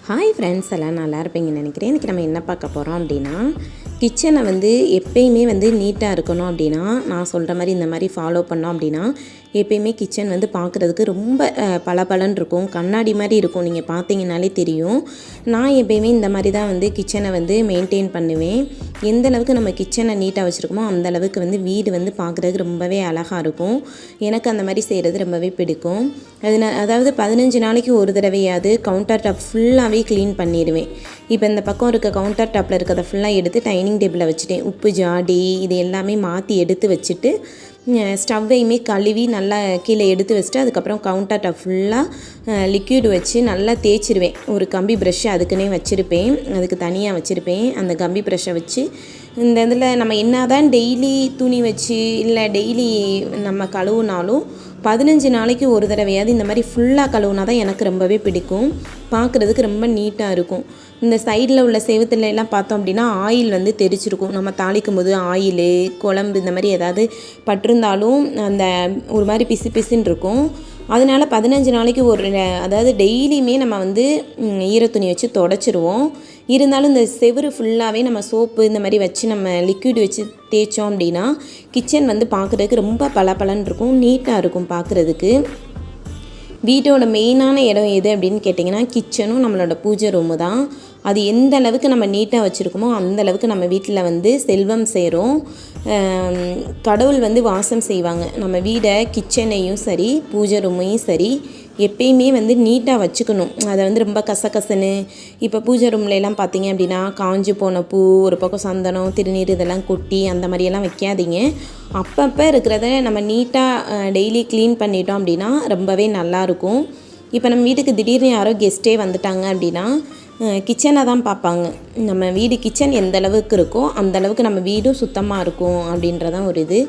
Hi friends, எல்லாம் நல்லா இருப்பீங்கன்னு நினைக்கிறேன். இன்றைக்கி நம்ம என்ன பார்க்க போகிறோம் அப்படின்னா, கிச்சனை எப்பயுமே நீட்டாக இருக்கணும் அப்படின்னா, நான் சொல்கிற மாதிரி இந்த மாதிரி ஃபாலோ பண்ணோம் அப்படின்னா, எப்பயுமே கிச்சன் பார்க்குறதுக்கு ரொம்ப பளபளன்னு இருக்கும், கண்ணாடி மாதிரி இருக்கும். நீங்கள் பார்த்தீங்கன்னாலே தெரியும். நான் எப்பயுமே இந்த மாதிரி தான் கிச்சனை மெயின்டைன் பண்ணுவேன். எந்த அளவுக்கு நம்ம கிச்சனை நீட்டாக வச்சுருக்கோமோ அந்த அளவுக்கு வீடு பார்க்குறதுக்கு ரொம்பவே அழகாக இருக்கும். எனக்கு அந்த மாதிரி செய்கிறது ரொம்பவே பிடிக்கும். அதாவது 15 நாளைக்கு ஒரு தடவையாவது கவுண்டர் டாப் ஃபுல்லாகவே க்ளீன் பண்ணிடுவேன். இப்போ இந்த பக்கம் இருக்க கவுண்டர் டாப்பில் இருக்கிறத ஃபுல்லாக எடுத்து டைனிங் டேபிளில் வச்சுட்டேன். உப்பு ஜாடி இது எல்லாமே மாற்றி எடுத்து வச்சுட்டு, ஸ்டவ்வையுமே கழுவி நல்லா கீழே எடுத்து வச்சுட்டு, அதுக்கப்புறம் கவுண்டர் டாப் ஃபுல்லாக லிக்யூடு வச்சு நல்லா தேய்ச்சிருவேன். ஒரு கம்பி ப்ரஷ்ஷு அதுக்குன்னே வச்சுருப்பேன், அதுக்கு தனியாக வச்சுருப்பேன். அந்த கம்பி ப்ரஷ்ஷை வச்சு இந்த இதில் நம்ம என்ன தான் டெய்லி துணி வச்சு இல்லை டெய்லி நம்ம கழுவுனாலும் 15 நாளைக்கு ஒரு தடவையாவது இந்த மாதிரி ஃபுல்லாக கழுவுனா தான் எனக்கு ரொம்பவே பிடிக்கும். பார்க்குறதுக்கு ரொம்ப நீட்டாக இருக்கும். இந்த சைடில் உள்ள செவுத்துல எல்லாம் பார்த்தோம் அப்படின்னா ஆயில் தெரிச்சிருக்கும். நம்ம தாளிக்கும் போது ஆயிலு குழம்பு இந்த மாதிரி ஏதாவது பட்டிருந்தாலும் அந்த ஒரு மாதிரி பிசு பிசுன்னு இருக்கும். அதனால் 15 நாளைக்கு அதாவது டெய்லியுமே நம்ம ஈரத்துணி வச்சு தொடச்சிருவோம். இருந்தாலும் இந்த செவுரு ஃபுல்லாகவே நம்ம சோப்பு இந்த மாதிரி வச்சு நம்ம லிக்விட் வச்சு தேய்ச்சோம் அப்படின்னா கிச்சன் பார்க்குறதுக்கு ரொம்ப பளபளன்னு இருக்கும், நீட்டாக இருக்கும் பார்க்குறதுக்கு. வீட்டோட மெயினான இடம் எது அப்படின்னு கேட்டிங்கன்னா கிச்சனும் நம்மளோட பூஜை ரூமு தான். அது எந்த அளவுக்கு நம்ம நீட்டாக வச்சுருக்கோமோ அந்த அளவுக்கு நம்ம வீட்டில் செல்வம் சேரும். கடவுள் வாசம் செய்வாங்க. நம்ம வீடை கிச்சனையும் சரி பூஜை ரூமையும் சரி எப்பயுமே நீட்டாக வச்சுக்கணும். அதை ரொம்ப கசகசன்னு இப்போ பூஜை ரூம்லலாம் பார்த்தீங்க அப்படின்னா காஞ்சி போன பூ, ஒரு பக்கம் சந்தனம் திருநீர் இதெல்லாம் கொட்டி அந்த மாதிரியெல்லாம் வைக்காதீங்க. அப்பப்போ இருக்கிறத நம்ம நீட்டாக டெய்லி க்ளீன் பண்ணிட்டோம் அப்படின்னா ரொம்பவே நல்லாயிருக்கும். இப்போ நம்ம வீட்டுக்கு திடீர்னு யாரோ கெஸ்ட்டே வந்துட்டாங்க அப்படின்னா கிச்சனை தான் பார்ப்பாங்க. நம்ம வீடு கிச்சன் எந்த அளவுக்கு இருக்கோ அந்த அளவுக்கு நம்ம வீடும் சுத்தமாக இருக்கும் அப்படின்றதான் ஒரு இது.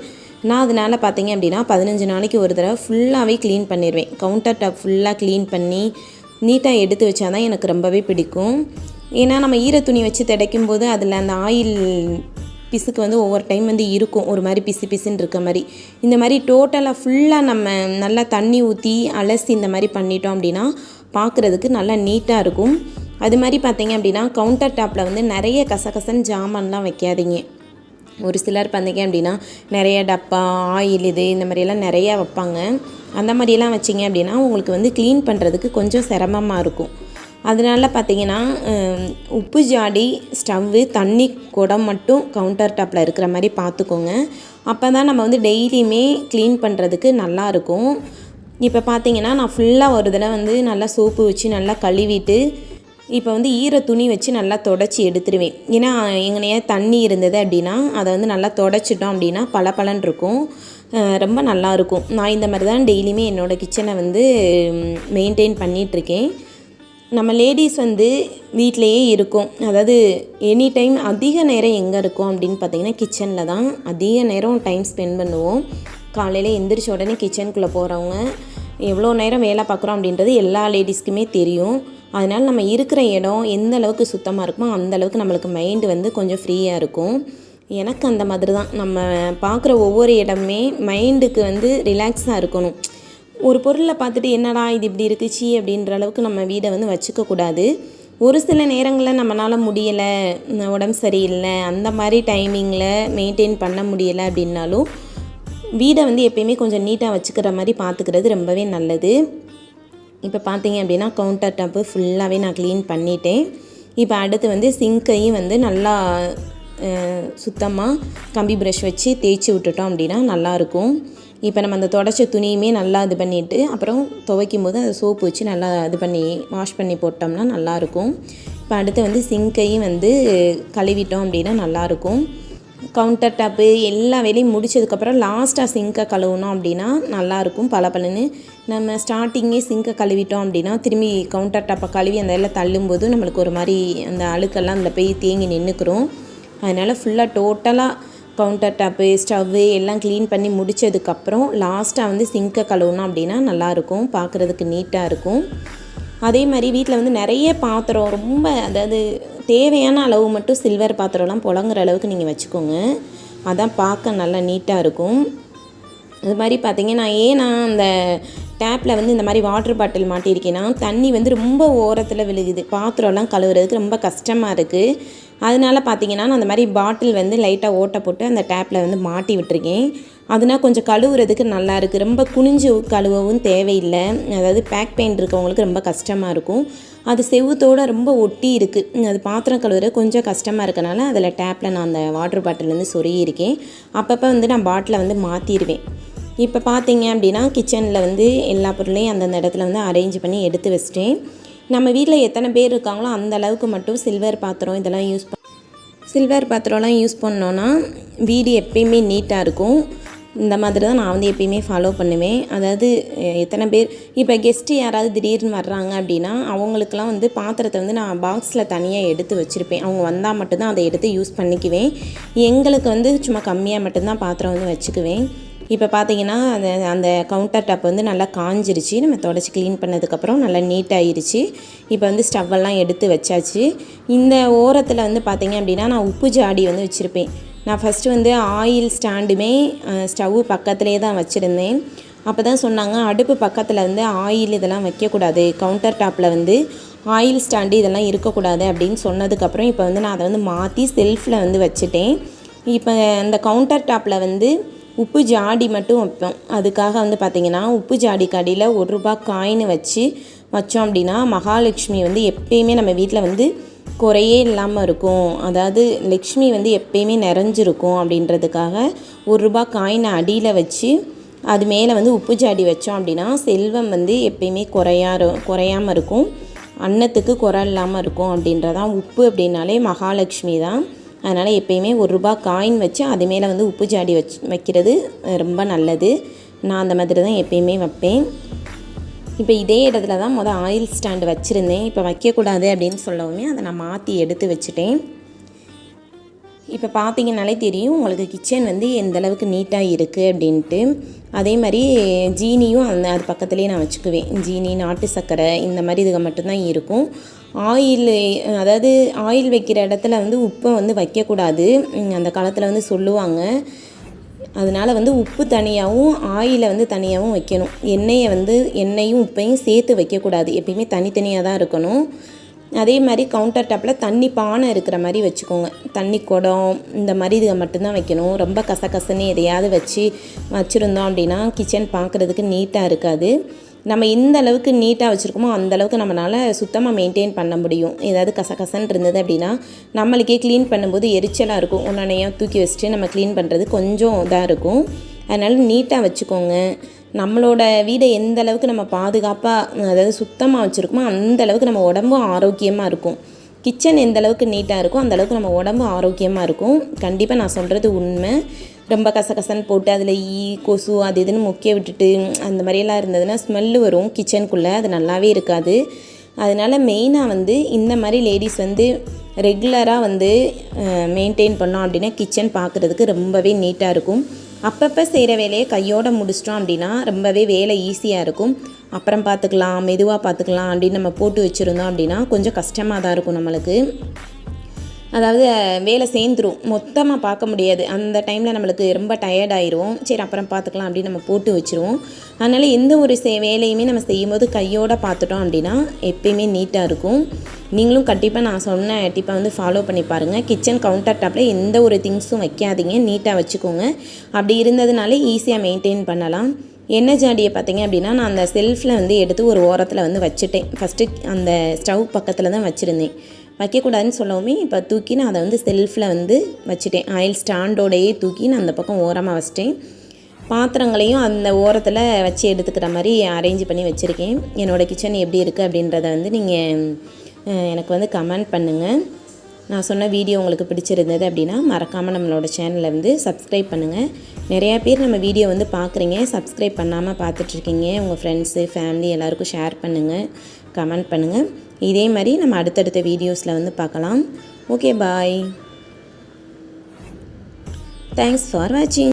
நான் அதனால் பார்த்தீங்க அப்படின்னா 15 நாளைக்கு ஒரு தடவை ஃபுல்லாகவே க்ளீன் பண்ணிடுவேன். கவுண்டர் டாப் ஃபுல்லாக க்ளீன் பண்ணி நீட்டாக எடுத்து வச்சா தான் எனக்கு ரொம்பவே பிடிக்கும். ஏன்னா நம்ம ஈரத்துணி வச்சு துடைக்கும் போது அதில் அந்த ஆயில் பிசுக்கு ஒவ்வொரு டைம் இருக்கும், ஒரு மாதிரி பிசு பிசுன்னு இருக்க மாதிரி. இந்த மாதிரி டோட்டலாக ஃபுல்லாக நம்ம நல்லா தண்ணி ஊற்றி அலசி இந்த மாதிரி பண்ணிட்டோம் அப்படின்னா பார்க்குறதுக்கு நல்லா நீட்டாக இருக்கும். அது மாதிரி பார்த்தீங்க அப்படின்னா கவுண்டர் டாப்பில் நிறைய கசகசன்னு ஜாமான்லாம் வைக்காதீங்க. ஒரு சிலர் பார்த்தீங்க அப்படின்னா நிறைய டப்பா ஆயில் இது இந்த மாதிரியெல்லாம் நிறையா வைப்பாங்க. அந்த மாதிரியெல்லாம் வச்சிங்க அப்படின்னா உங்களுக்கு க்ளீன் பண்ணுறதுக்கு கொஞ்சம் சிரமமாக இருக்கும். அதனால பார்த்தீங்கன்னா உப்பு ஜாடி, ஸ்டவ்வு, தண்ணி குடம் மட்டும் கவுண்டர் டாப்பில் இருக்கிற மாதிரி பார்த்துக்கோங்க. அப்போ தான் நம்ம டெய்லியுமே க்ளீன் பண்ணுறதுக்கு நல்லாயிருக்கும். இப்போ பார்த்தீங்கன்னா நான் ஃபுல்லாக ஒரு தடவை நல்லா சோப்பு வச்சு நல்லா கழுவிட்டு இப்போ ஈர துணி வச்சு நல்லா தொடச்சி எடுத்துருவேன். ஏன்னா எங்கனையா தண்ணி இருந்தது அப்படின்னா அதை நல்லா தொடச்சிட்டோம் அப்படின்னா பளபளன்னு இருக்கும், ரொம்ப நல்லாயிருக்கும். நான் இந்த மாதிரி தான் டெய்லியுமே என்னோடய கிச்சனை மெயின்டைன் பண்ணிகிட்ருக்கேன். நம்ம லேடிஸ் வீட்டிலையே இருக்கும், அதாவது எனி டைம் அதிக நேரம் எங்கே இருக்கும் அப்படின்னு பார்த்திங்கன்னா கிச்சனில் தான் அதிக நேரம் டைம் ஸ்பெண்ட் பண்ணுவோம். காலையில் எந்திரிச்ச உடனே கிச்சனுக்குள்ளே போகிறவங்க எவ்வளோ நேரம் வேலை பார்க்குறோம் அப்படின்றது எல்லா லேடிஸ்க்குமே தெரியும். அதனால் நம்ம இருக்கிற இடம் எந்த அளவுக்கு சுத்தமாக இருக்குமோ அந்தளவுக்கு நம்மளுக்கு மைண்டு கொஞ்சம் ஃப்ரீயாக இருக்கும். எனக்கு அந்த மாதிரி தான் நம்ம பார்க்குற ஒவ்வொரு இடமே மைண்டுக்கு ரிலாக்ஸாக இருக்கணும். ஒரு பொருளை பார்த்துட்டு என்னடா இது இப்படி இருக்குச்சு அப்படின்ற அளவுக்கு நம்ம வீடை வச்சுக்கக்கூடாது. ஒரு சில நேரங்களில் நம்மளால் முடியலை, உடம்பு சரியில்லை, அந்த மாதிரி டைமிங்கில் மெயின்டைன் பண்ண முடியலை அப்படின்னாலும் வீடை எப்பயுமே கொஞ்சம் நீட்டாக வச்சுக்கிற மாதிரி பார்த்துக்கிறது ரொம்பவே நல்லது. இப்போ பார்த்தீங்க அப்படின்னா கவுண்டர் டாப்பு ஃபுல்லாகவே நான் க்ளீன் பண்ணிட்டேன். இப்போ அடுத்து சிங்கையும் நல்லா சுத்தமாக கம்பி ப்ரஷ் வச்சு தேய்ச்சி விட்டுட்டோம் அப்படின்னா நல்லாயிருக்கும். இப்போ நம்ம அந்த தொடச்ச துணியுமே நல்லா இது பண்ணிவிட்டு அப்புறம் துவைக்கும் போது அதை சோப்பு வச்சு நல்லா இது பண்ணி வாஷ் பண்ணி போட்டோம்னா நல்லாயிருக்கும். இப்போ அடுத்து சிங்கையும் கழுவிட்டோம் அப்படின்னா நல்லாயிருக்கும். கவுண்டர் டாப்பு எல்லா வேலையும் முடித்ததுக்கப்புறம் லாஸ்ட்டாக சிங்கை கழுவினோம் அப்படின்னா நல்லாயிருக்கும் பளபளன்னு. நம்ம ஸ்டார்டிங்கே சிங்கை கழுவிட்டோம் அப்படின்னா திரும்பி கவுண்டர் டாப்பை கழுவி அந்த இதில் தள்ளும்போது நம்மளுக்கு ஒரு மாதிரி அந்த அழுக்கெல்லாம் அதில் போய் தேங்கி நின்றுக்கிறோம். அதனால் ஃபுல்லாக டோட்டலாக கவுண்டர் டாப்பு ஸ்டவ்வு எல்லாம் க்ளீன் பண்ணி முடித்ததுக்கப்புறம் லாஸ்ட்டாக சிங்கை கழுவினோம் அப்படின்னா நல்லாயிருக்கும், பார்க்குறதுக்கு நீட்டாக இருக்கும். அதே மாதிரி வீட்டில் நிறைய பாத்திரம் ரொம்ப அதாவது தேவையான அளவு மட்டும் சில்வர் பாத்திரம்லாம் புழங்குற அளவுக்கு நீங்கள் வச்சுக்கோங்க. அதான் பார்க்க நல்லா நீட்டாக இருக்கும். அது மாதிரி பார்த்தீங்கன்னா நான் அந்த டேப்பில் வந்து இந்த மாதிரி வாட்டர் பாட்டில் மாட்டியிருக்கேன்னா தண்ணி வந்து ரொம்ப ஓரத்தில் விழுகுது. பாத்திரம்லாம் கழுவுறதுக்கு ரொம்ப கஷ்டமாக இருக்குது. அதனால பார்த்திங்கன்னா நான் அந்த மாதிரி பாட்டில் வந்து லைட்டாக ஓட்டை போட்டு அந்த டேப்பில் வந்து மாட்டி விட்டுருக்கேன். அதனால் கொஞ்சம் கழுவுறதுக்கு நல்லா இருக்குது. ரொம்ப குனிஞ்சு கழுவவும் தேவையில்லை. அதாவது பேக் பெயின் இருக்கவங்களுக்கு ரொம்ப கஷ்டமாக இருக்கும். அது செவுத்தோடு ரொம்ப ஒட்டி இருக்குது. அது பாத்திரம் கழுவுற கொஞ்சம் கஷ்டமாக இருக்கனால அதில் டேப்பில் நான் அந்த வாட்டர் பாட்டில் வந்து சொருகியிருக்கேன். அப்பப்போ வந்து நான் பாட்டிலை வந்து மாற்றிடுவேன். இப்போ பார்த்தீங்க அப்படின்னா கிச்சனில் வந்து எல்லா பொருளையும் அந்தந்த இடத்துல வந்து அரேஞ்ச் பண்ணி எடுத்து வச்சிட்டேன். நம்ம வீட்டில் எத்தனை பேர் இருக்காங்களோ அந்த அளவுக்கு மட்டும் சில்வர் பாத்திரம் இதெல்லாம் சில்வர் பாத்திரம்லாம் யூஸ் பண்ணோன்னா வீடு எப்பயுமே நீட்டாக இருக்கும். இந்த மாதிரி தான் நான் வந்து எப்பயுமே ஃபாலோ பண்ணுவேன். அதாவது எத்தனை பேர் இப்போ கெஸ்ட்டு யாராவது திடீர்னு வர்றாங்க அப்படின்னா அவங்களுக்கெல்லாம் வந்து பாத்திரத்தை வந்து நான் பாக்ஸில் தனியாக எடுத்து வச்சுருப்பேன். அவங்க வந்தால் மட்டும்தான் அதை எடுத்து யூஸ் பண்ணிக்குவேன். எங்களுக்கு வந்து சும்மா கம்மியாக மட்டும்தான் பாத்திரம் வந்து வச்சுக்குவேன். இப்போ பார்த்தீங்கன்னா அந்த கவுண்டர் டாப் வந்து நல்லா காஞ்சிருச்சு. நம்ம தொடச்சி க்ளீன் பண்ணதுக்கப்புறம் நல்லா நீட்டாகிருச்சு. இப்போ வந்து ஸ்டவ்வெல்லாம் எடுத்து வச்சாச்சு. இந்த ஓரத்தில் வந்து பார்த்திங்க அப்படின்னா நான் உப்பு ஜாடி வந்து வச்சுருப்பேன். நான் ஃபஸ்ட்டு வந்து ஆயில் ஸ்டாண்டுமே ஸ்டவ்வு பக்கத்துலேயே தான் வச்சுருந்தேன். அப்போ தான் சொன்னாங்க அடுப்பு பக்கத்தில் வந்து ஆயில் இதெல்லாம் வைக்கக்கூடாது, கவுண்டர் டாப்பில் வந்து ஆயில் ஸ்டாண்டு இதெல்லாம் இருக்கக்கூடாது அப்படின்னு சொன்னதுக்கப்புறம் இப்போ வந்து நான் அதை வந்து மாற்றி செல்ஃபில் வந்து வச்சுட்டேன். இப்போ அந்த கவுண்டர் டாப்பில் வந்து உப்பு ஜாடி மட்டும் வைப்போம். அதுக்காக வந்து பார்த்திங்கன்னா உப்பு ஜாடி கடியில் ₹1 காயின் வச்சோம் அப்படின்னா மகாலட்சுமி வந்து எப்பயுமே நம்ம வீட்டில் வந்து குறையே இல்லாமல் இருக்கும். அதாவது லக்ஷ்மி வந்து எப்பயுமே நிறைஞ்சிருக்கும் அப்படின்றதுக்காக ₹1 காயினை அடியில் வச்சு அது மேலே வந்து உப்பு ஜாடி வச்சோம் அப்படின்னா செல்வம் வந்து எப்பயுமே குறையாமல் இருக்கும், அன்னத்துக்கு குறை இல்லாமல் இருக்கும். அப்படின்றதான் உப்பு அப்படின்னாலே மகாலட்சுமி தான். அதனால் எப்பயுமே ₹1 காயின் வச்சு அது மேலே வந்து உப்பு ஜாடி வைக்கிறது ரொம்ப நல்லது. நான் அந்த மாதிரி தான் எப்பயுமே வைப்பேன். இப்போ இதே இடத்துல தான் ஆயில் ஸ்டாண்டு வச்சுருந்தேன். இப்போ வைக்கக்கூடாது அப்படின்னு சொல்லவுமே அதை நான் மாற்றி எடுத்து வச்சுட்டேன். இப்போ பார்த்தீங்கன்னாலே தெரியும் உங்களுக்கு கிச்சன் வந்து எந்தளவுக்கு நீட்டாக இருக்குது அப்படின்ட்டு. அதே மாதிரி ஜீனியும் அது பக்கத்துலேயே நான் வச்சுக்குவேன். ஜீனி, நாட்டு சர்க்கரை இந்த மாதிரி இதுக மட்டும்தான் இருக்கும். அதாவது ஆயில் வைக்கிற இடத்துல வந்து உப்பை வந்து வைக்கக்கூடாது, அந்த காலத்தில் வந்து சொல்லுவாங்க. அதனால் வந்து உப்பு தனியாகவும் ஆயிலை வந்து தனியாகவும் வைக்கணும். எண்ணெயும் உப்பையும் சேர்த்து வைக்கக்கூடாது, எப்பயுமே தனித்தனியாக தான் இருக்கணும். அதே மாதிரி கவுண்டர் டாப்பில் தண்ணி பானை இருக்கிற மாதிரி வச்சுக்கோங்க. தண்ணி குடம் இந்த மாதிரி இதுக மட்டும்தான் வைக்கணும். ரொம்ப கசகசன்னு எதையாவது வச்சுருந்தோம் அப்படின்னா கிச்சன் பார்க்குறதுக்கு நீட்டாக இருக்காது. நம்ம எந்த அளவுக்கு நீட்டாக வச்சுருக்கோமோ அந்தளவுக்கு நம்மளால் சுத்தமாக மெயின்டைன் பண்ண முடியும். ஏதாவது கசகசன்னு இருந்தது அப்படின்னா நம்மளுக்கே க்ளீன் பண்ணும்போது எரிச்சலாக இருக்கும். ஒன்றையா தூக்கி வச்சுட்டு நம்ம க்ளீன் பண்ணுறது கொஞ்சம் இதாக இருக்கும். அதனால் நீட்டாக வச்சுக்கோங்க. நம்மளோட வீடை எந்த அளவுக்கு நம்ம பாதுகாப்பாக அதாவது சுத்தமாக வச்சுருக்கோமோ அந்தளவுக்கு நம்ம உடம்பும் ஆரோக்கியமாக இருக்கும். கிச்சன் எந்த அளவுக்கு நீட்டாக இருக்கும் அந்தளவுக்கு நம்ம உடம்பு ஆரோக்கியமாக இருக்கும். கண்டிப்பாக நான் சொல்கிறது உண்மை. ரொம்ப கசகசன்னு போட்டு அதில் கொசு அது இதுன்னு மொக்கிய விட்டுட்டு அந்த மாதிரியெல்லாம் இருந்ததுன்னா ஸ்மெல்லு வரும் கிச்சனுக்குள்ளே, அது நல்லாவே இருக்காது. அதனால் மெயினாக வந்து இந்த மாதிரி லேடிஸ் வந்து ரெகுலராக வந்து மெயின்டைன் பண்ணோம் அப்படின்னா கிச்சன் பார்க்குறதுக்கு ரொம்பவே நீட்டாக இருக்கும். அப்பப்போ செய்கிற வேலையை கையோடு முடிச்சிட்டோம் அப்படின்னா ரொம்பவே வேலை ஈஸியாக இருக்கும். அப்புறம் பார்த்துக்கலாம், மெதுவாக பார்த்துக்கலாம் அப்படின்னு நம்ம போட்டு வச்சுருந்தோம் அப்படின்னா கொஞ்சம் கஷ்டமாக தான் இருக்கும் நம்மளுக்கு. அதாவது வேலை சேர்ந்துரும், மொத்தமாக பார்க்க முடியாது. அந்த டைமில் நம்மளுக்கு ரொம்ப டயர்டாயிரும். சரி அப்புறம் பார்த்துக்கலாம் அப்படின்னு நம்ம போட்டு வச்சுருவோம். அதனால் எந்த ஒரு வேலையுமே நம்ம செய்யும்போது கையோடு பார்த்துட்டோம் அப்படின்னா எப்பயுமே நீட்டாக இருக்கும். நீங்களும் கண்டிப்பாக நான் சொன்ன டிப்பை வந்து ஃபாலோ பண்ணி பாருங்கள். கிச்சன் கவுண்டர் டாப்பில் எந்த ஒரு திங்ஸும் வைக்காதீங்க, நீட்டாக வச்சுக்கோங்க. அப்படி இருந்ததுனாலே ஈஸியாக மெயின்டைன் பண்ணலாம். எண்ணெய் ஜாடியை பார்த்திங்க அப்படின்னா நான் அந்த செல்ஃபில் வந்து எடுத்து ஒரு ஓரத்தில் வந்து வச்சுட்டேன். ஃபஸ்ட்டு அந்த ஸ்டவ் பக்கத்தில் தான் வச்சுருந்தேன். வைக்கக்கூடாதுன்னு சொல்லவுமே இப்போ தூக்கி நான் அதை வந்து செல்ஃபில் வந்து வச்சுட்டேன். ஆயில் ஸ்டாண்டோடையே தூக்கி நான் அந்த பக்கம் ஓரமாக வச்சிட்டேன். பாத்திரங்களையும் அந்த ஓரத்தில் வச்சு எடுத்துக்கிற மாதிரி அரேஞ்ச் பண்ணி வச்சுருக்கேன். என்னோடய கிச்சன் எப்படி இருக்குது அப்படின்றத வந்து நீங்கள் எனக்கு வந்து கமெண்ட் பண்ணுங்கள். நான் சொன்ன வீடியோ உங்களுக்கு பிடிச்சிருந்தது அப்படின்னா மறக்காமல் நம்மளோட சேனலை வந்து சப்ஸ்கிரைப் பண்ணுங்கள். நிறையா பேர் நம்ம வீடியோ வந்து பார்க்குறீங்க, சப்ஸ்கிரைப் பண்ணாமல் பார்த்துட்ருக்கீங்க. உங்கள் ஃப்ரெண்ட்ஸு ஃபேமிலி எல்லாருக்கும் ஷேர் பண்ணுங்கள், கமெண்ட் பண்ணுங்கள். இதே மாதிரி நம்ம அடுத்தடுத்த வீடியோஸில் வந்து பார்க்கலாம். Okay, bye. தேங்க்ஸ் ஃபார் வாட்சிங்.